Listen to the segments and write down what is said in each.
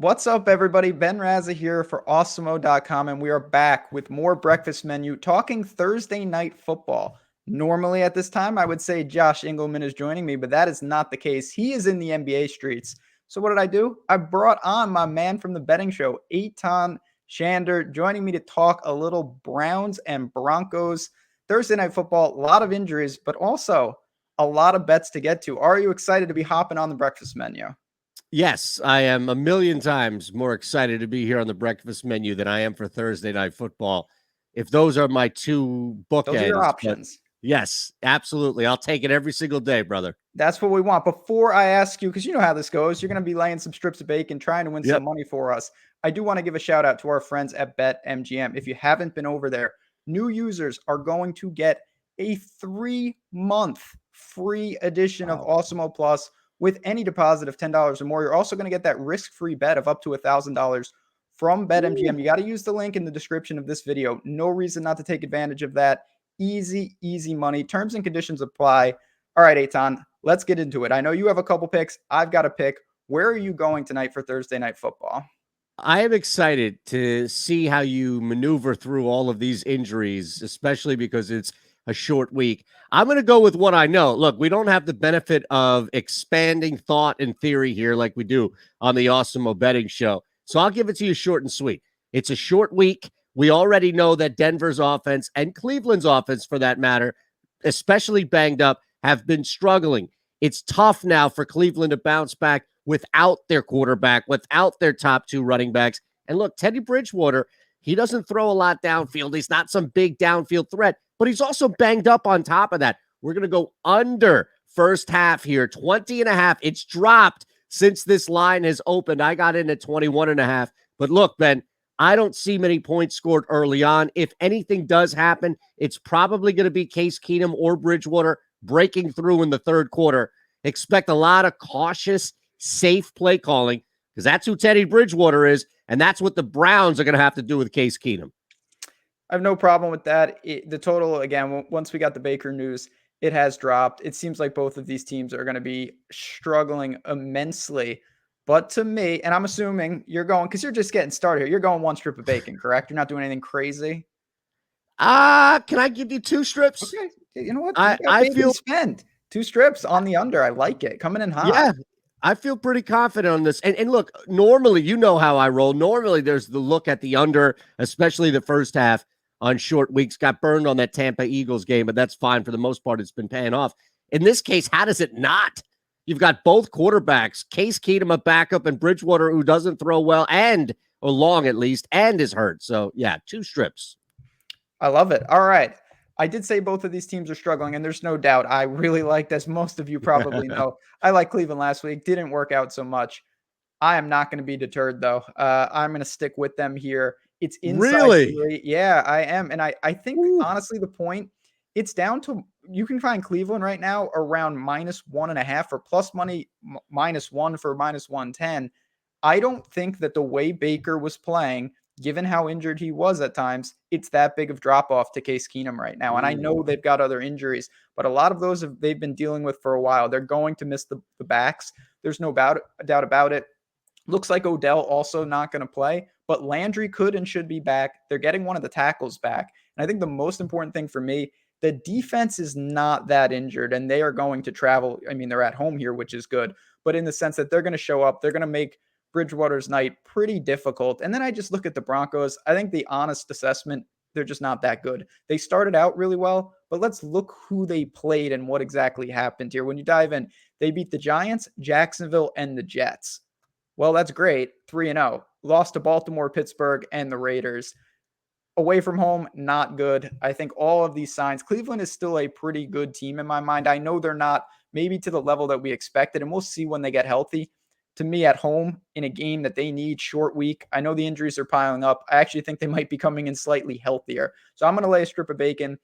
What's up, everybody? Ben Rasa here for Awesemo.com, and we are back with more breakfast menu talking Thursday night football. Normally at this time, I would say Josh Engelman is joining me, but that is not the case. He is in the NBA streets. So what did I do? I brought on my man from the betting show, Eytan Shander, joining me to talk a little Browns and Broncos. Thursday night football, a lot of injuries, but also a lot of bets to get to. Are you excited to be hopping on the breakfast menu? Yes, I am a million times more excited to be here on the breakfast menu than I am for Thursday night football. If those are my two Those are your bookends, but options. yes, absolutely. I'll take it every single day, brother. That's what we want. Before I ask you, because you know how this goes, you're going to be laying some strips of bacon, trying to win some Yep. money for us. I do want to give a shout out to our friends at BetMGM. If you haven't been over there, new users are going to get a 3-month free edition of Awesemo Plus with any deposit of $10 or more. You're also going to get that risk-free bet of up to $1,000 from BetMGM. You got to use the link in the description of this video. No reason not to take advantage of that. Easy, easy money. Terms and conditions apply. All right, Eytan, let's get into it. I know you have a couple picks. I've got a pick. Where are you going tonight for Thursday night football? I am excited to see how you maneuver through all of these injuries, especially because it's a short week. I'm going to go with what I know. Look, we don't have the benefit of expanding thought and theory here like we do on the Awesemo Betting Show. So I'll give it to you short and sweet. It's a short week. We already know that Denver's offense and Cleveland's offense, for that matter, especially banged up, have been struggling. It's tough now for Cleveland to bounce back without their quarterback, without their top two running backs. And look, Teddy Bridgewater, he doesn't throw a lot downfield. He's not some big downfield threat, but he's also banged up on top of that. We're going to go under first half here, 20.5. It's dropped since this line has opened. I got in at 21.5. But look, Ben, I don't see many points scored early on. If anything does happen, it's probably going to be Case Keenum or Bridgewater breaking through in the third quarter. Expect a lot of cautious, safe play calling because that's who Teddy Bridgewater is, and that's what the Browns are going to have to do with Case Keenum. I have no problem with that. The total, again, once we got the Baker news, it has dropped. It seems like both of these teams are going to be struggling immensely. But to me, and I'm assuming you're going, because you're just getting started here, you're going one strip of bacon, correct? You're not doing anything crazy? Can I give you two strips? Okay. You know what? You got I bacon feel to spend. 2 strips on the under. I like it. Coming in hot. Yeah, I feel pretty confident on this. And look, normally, you know how I roll. Normally, there's the look at the under, especially the first half on short weeks. Got burned on that Tampa Eagles game, but that's fine. For the most part, it's been paying off. In this case, how does it not? You've got both quarterbacks, Case Keenum, a backup, and Bridgewater, who doesn't throw well or long at least, and is hurt. So, yeah, 2 strips. I love it. All right. I did say both of these teams are struggling, and there's no doubt I really liked, as most of you probably know, I liked Cleveland last week. Didn't work out so much. I am not going to be deterred, though. I'm going to stick with them here. It's inside Really? 3. Yeah, I am. And I think, honestly, the point, it's down to, you can find Cleveland right now around -1.5 or plus money -1 for -110. I don't think that the way Baker was playing, given how injured he was at times, it's that big of drop off to Case Keenum right now. And I know they've got other injuries, but a lot of those they've been dealing with for a while. They're going to miss the backs. There's no doubt about it. Looks like Odell also not going to play, but Landry could and should be back. They're getting one of the tackles back. And I think the most important thing for me, the defense is not that injured, and they are going to travel. I mean, they're at home here, which is good, but in the sense that they're going to show up, they're going to make Bridgewater's night pretty difficult. And then I just look at the Broncos. I think the honest assessment, they're just not that good. They started out really well, but let's look who they played and what exactly happened here. When you dive in, they beat the Giants, Jacksonville, and the Jets. Well, that's great. 3-0. Lost to Baltimore, Pittsburgh, and the Raiders. Away from home, not good. I think all of these signs, Cleveland is still a pretty good team in my mind. I know they're not maybe to the level that we expected, and we'll see when they get healthy. To me, at home in a game that they need, short week, I know the injuries are piling up. I actually think they might be coming in slightly healthier. So I'm going to lay a strip of bacon.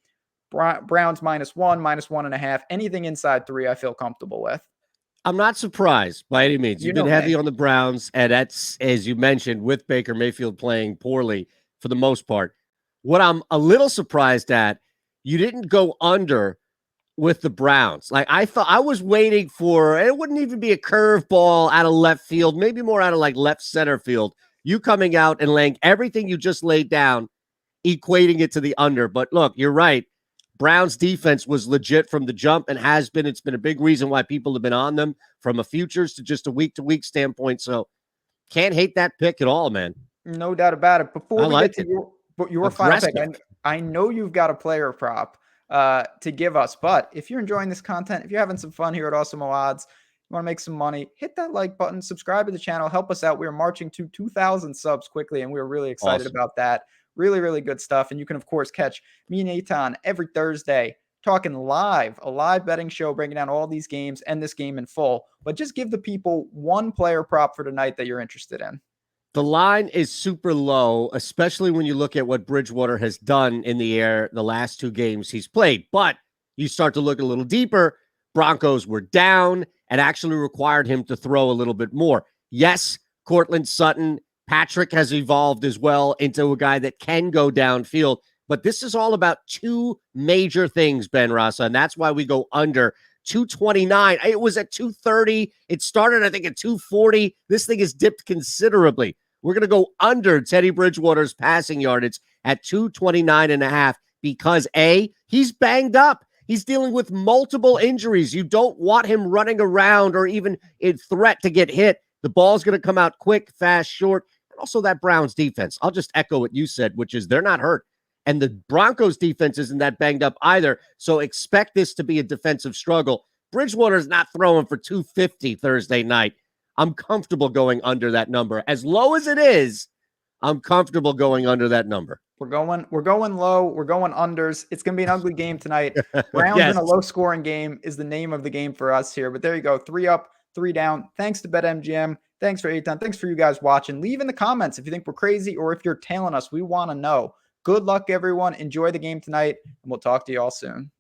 Browns -1, -1.5. Anything inside 3, I feel comfortable with. I'm not surprised by any means. You You've been know heavy me. on the Browns, and that's, as you mentioned, with Baker Mayfield playing poorly for the most part. What I'm a little surprised at, you didn't go under with the Browns. Like, I thought I was waiting for, it wouldn't even be a curveball out of left field, maybe more out of like left center field. You coming out and laying everything you just laid down, equating it to the under. But look, you're right. Browns defense was legit from the jump and has been. It's been a big reason why people have been on them from a futures to just a week-to-week standpoint. So can't hate that pick at all, man. No doubt about it. Before we get to your final pick, I know you've got a player prop to give us, but if you're enjoying this content, if you're having some fun here at Awesemo Odds, you want to make some money, hit that like button, subscribe to the channel, help us out. We're marching to 2,000 subs quickly, and we're really excited about that. Really, really good stuff. And you can, of course, catch me and Eytan every Thursday talking live, a live betting show, breaking down all these games and this game in full. But just give the people one player prop for tonight that you're interested in. The line is super low, especially when you look at what Bridgewater has done in the air the last 2 games he's played. But you start to look a little deeper. Broncos were down and actually required him to throw a little bit more. Yes, Cortland Sutton, Patrick has evolved as well into a guy that can go downfield. But this is all about 2 major things, Ben Rasa, and that's why we go under 229. It was at 230. It started, I think, at 240. This thing has dipped considerably. We're going to go under Teddy Bridgewater's passing yardage at 229.5 because, A, he's banged up. He's dealing with multiple injuries. You don't want him running around or even in threat to get hit. The ball's going to come out quick, fast, short. And also that Browns defense. I'll just echo what you said, which is they're not hurt. And the Broncos defense isn't that banged up either. So expect this to be a defensive struggle. Bridgewater's not throwing for 250 Thursday night. I'm comfortable going under that number. As low as it is, I'm comfortable going under that number. We're going low. We're going unders. It's going to be an ugly game tonight. Browns in a low-scoring game is the name of the game for us here. But there you go. 3 up, 3 down. Thanks to BetMGM. Thanks for Eytan. Thanks for you guys watching. Leave in the comments if you think we're crazy or if you're tailing us. We want to know. Good luck, everyone. Enjoy the game tonight, and we'll talk to you all soon.